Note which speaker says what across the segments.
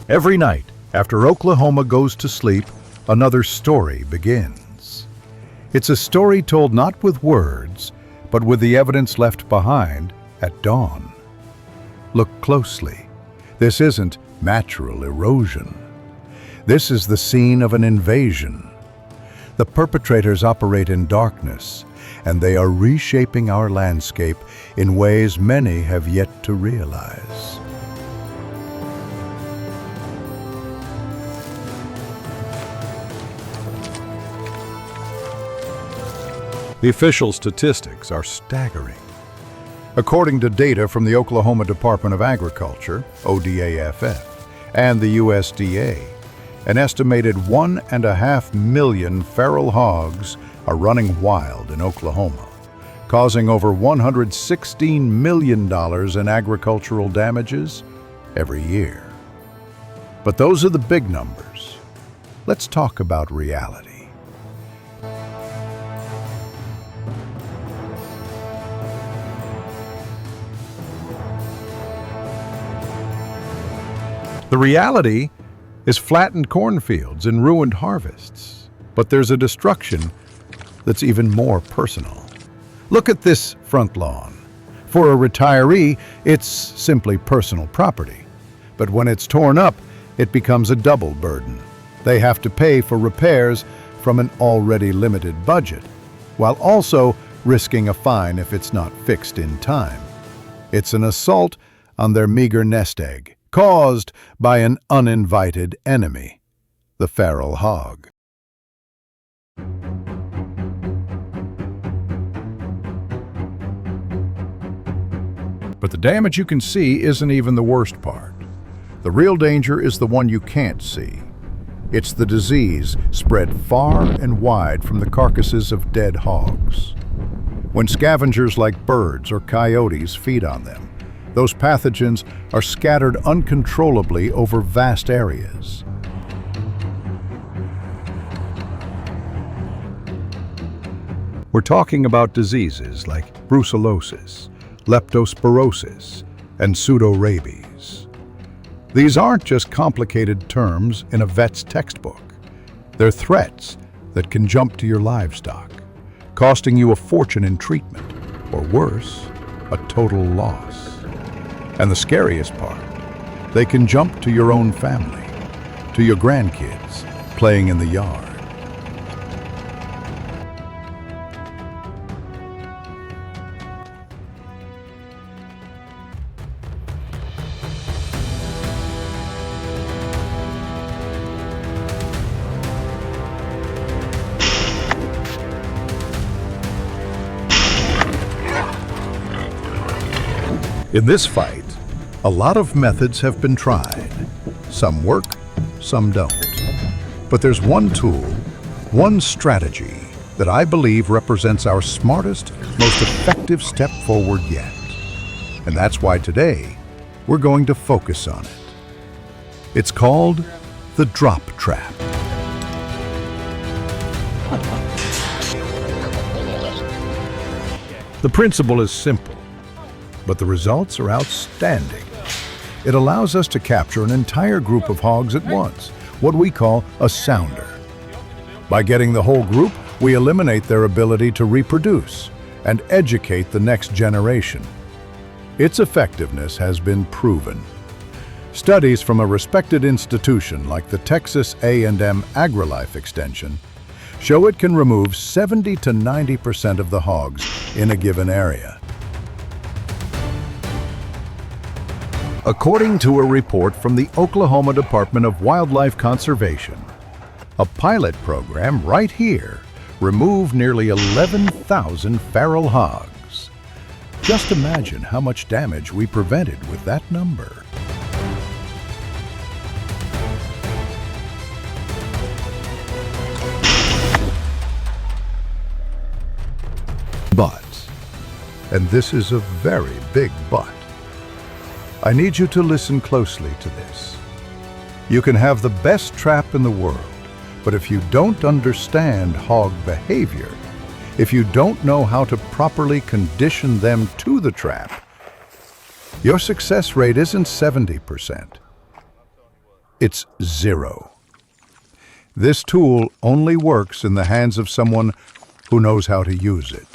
Speaker 1: Every night, after Oklahoma goes to sleep, another story begins. It's a story told not with words, but with the evidence left behind at dawn. Look closely. This isn't natural erosion. This is the scene of an invasion. The perpetrators operate in darkness, and they are reshaping our landscape in ways many have yet to realize. The official statistics are staggering. According to data from the Oklahoma Department of Agriculture, ODAFF, and the USDA, an estimated 1.5 million feral hogs are running wild in Oklahoma, causing over $116 million in agricultural damages every year. But those are the big numbers. Let's talk about reality. The reality is flattened cornfields and ruined harvests. But there's a destruction that's even more personal. Look at this front lawn. For a retiree, it's simply personal property. But when it's torn up, it becomes a double burden. They have to pay for repairs from an already limited budget, while also risking a fine if it's not fixed in time. It's an assault on their meager nest egg, caused by an uninvited enemy, the feral hog. But the damage you can see isn't even the worst part. The real danger is the one you can't see. It's the disease spread far and wide from the carcasses of dead hogs. When scavengers like birds or coyotes feed on them, those pathogens are scattered uncontrollably over vast areas. We're talking about diseases like brucellosis, leptospirosis, and pseudorabies. These aren't just complicated terms in a vet's textbook. They're threats that can jump to your livestock, costing you a fortune in treatment, or worse, a total loss. And the scariest part, they can jump to your own family, to your grandkids playing in the yard. In this fight, a lot of methods have been tried. Some work, some don't. But there's one tool, one strategy that I believe represents our smartest, most effective step forward yet. And that's why today, we're going to focus on it. It's called the drop trap. The principle is simple, but the results are outstanding. It allows us to capture an entire group of hogs at once, what we call a sounder. By getting the whole group, we eliminate their ability to reproduce and educate the next generation. Its effectiveness has been proven. Studies from a respected institution like the Texas A&M AgriLife Extension show it can remove 70 to 90% of the hogs in a given area. According to a report from the Oklahoma Department of Wildlife Conservation, a pilot program right here removed nearly 11,000 feral hogs. Just imagine how much damage we prevented with that number. But, and this is a very big but, I need you to listen closely to this. You can have the best trap in the world, but if you don't understand hog behavior, if you don't know how to properly condition them to the trap, your success rate isn't 70%. It's zero. This tool only works in the hands of someone who knows how to use it.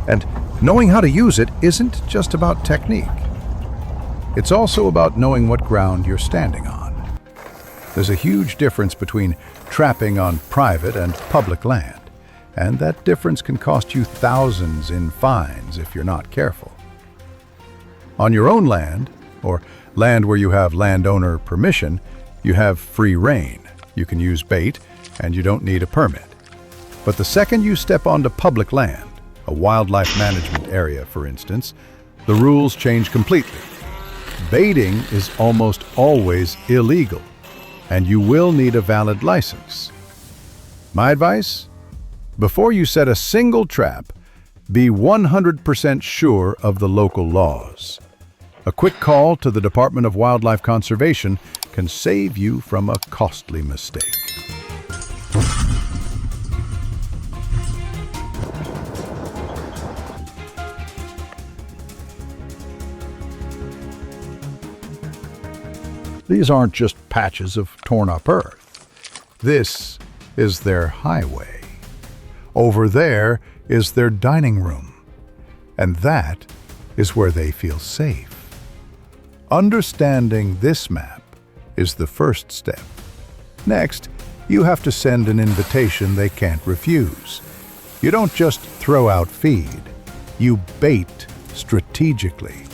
Speaker 1: And knowing how to use it isn't just about technique. It's also about knowing what ground you're standing on. There's a huge difference between trapping on private and public land, and that difference can cost you thousands in fines if you're not careful. On your own land, or land where you have landowner permission, you have free rein. You can use bait, and you don't need a permit. But the second you step onto public land, a wildlife management area, for instance, the rules change completely. Baiting is almost always illegal, and you will need a valid license. My advice? Before you set a single trap, be 100% sure of the local laws. A quick call to the Department of Wildlife Conservation can save you from a costly mistake. These aren't just patches of torn-up earth. This is their highway. Over there is their dining room. And that is where they feel safe. Understanding this map is the first step. Next, you have to send an invitation they can't refuse. You don't just throw out feed. You bait strategically,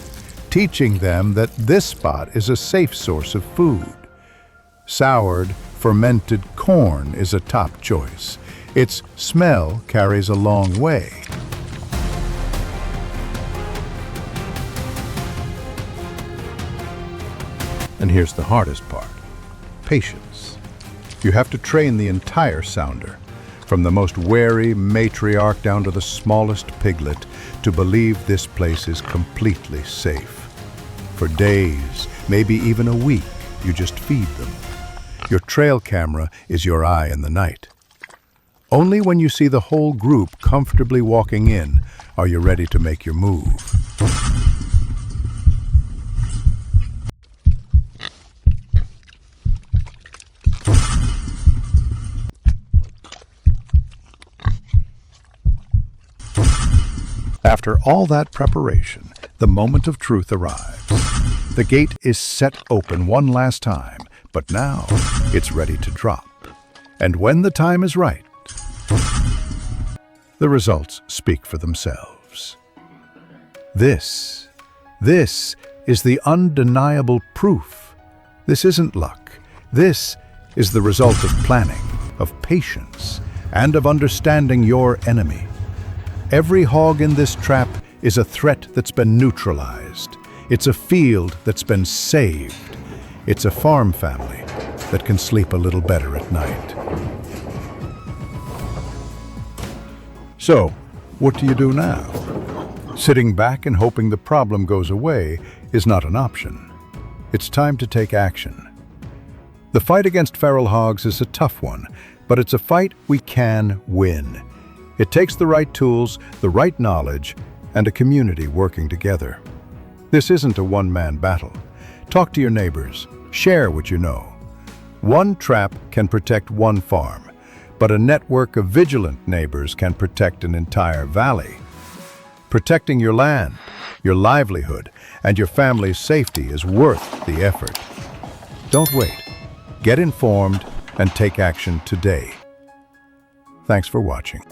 Speaker 1: teaching them that this spot is a safe source of food. Soured, fermented corn is a top choice. Its smell carries a long way. And here's the hardest part: patience. You have to train the entire sounder, from the most wary matriarch down to the smallest piglet, to believe this place is completely safe. For days, maybe even a week, you just feed them. Your trail camera is your eye in the night. Only when you see the whole group comfortably walking in are you ready to make your move. After all that preparation, the moment of truth arrives. The gate is set open one last time, but now it's ready to drop. And when the time is right, the results speak for themselves. This is the undeniable proof. This isn't luck. This is the result of planning, of patience, and of understanding your enemy. Every hog in this trap is a threat that's been neutralized. It's a field that's been saved. It's a farm family that can sleep a little better at night. So, what do you do now? Sitting back and hoping the problem goes away is not an option. It's time to take action. The fight against feral hogs is a tough one, but it's a fight we can win. It takes the right tools, the right knowledge, and a community working together. This isn't a one-man battle. Talk to your neighbors. Share what you know. One trap can protect one farm, but a network of vigilant neighbors can protect an entire valley. Protecting your land, your livelihood, and your family's safety is worth the effort. Don't wait. Get informed and take action today. Thanks for watching.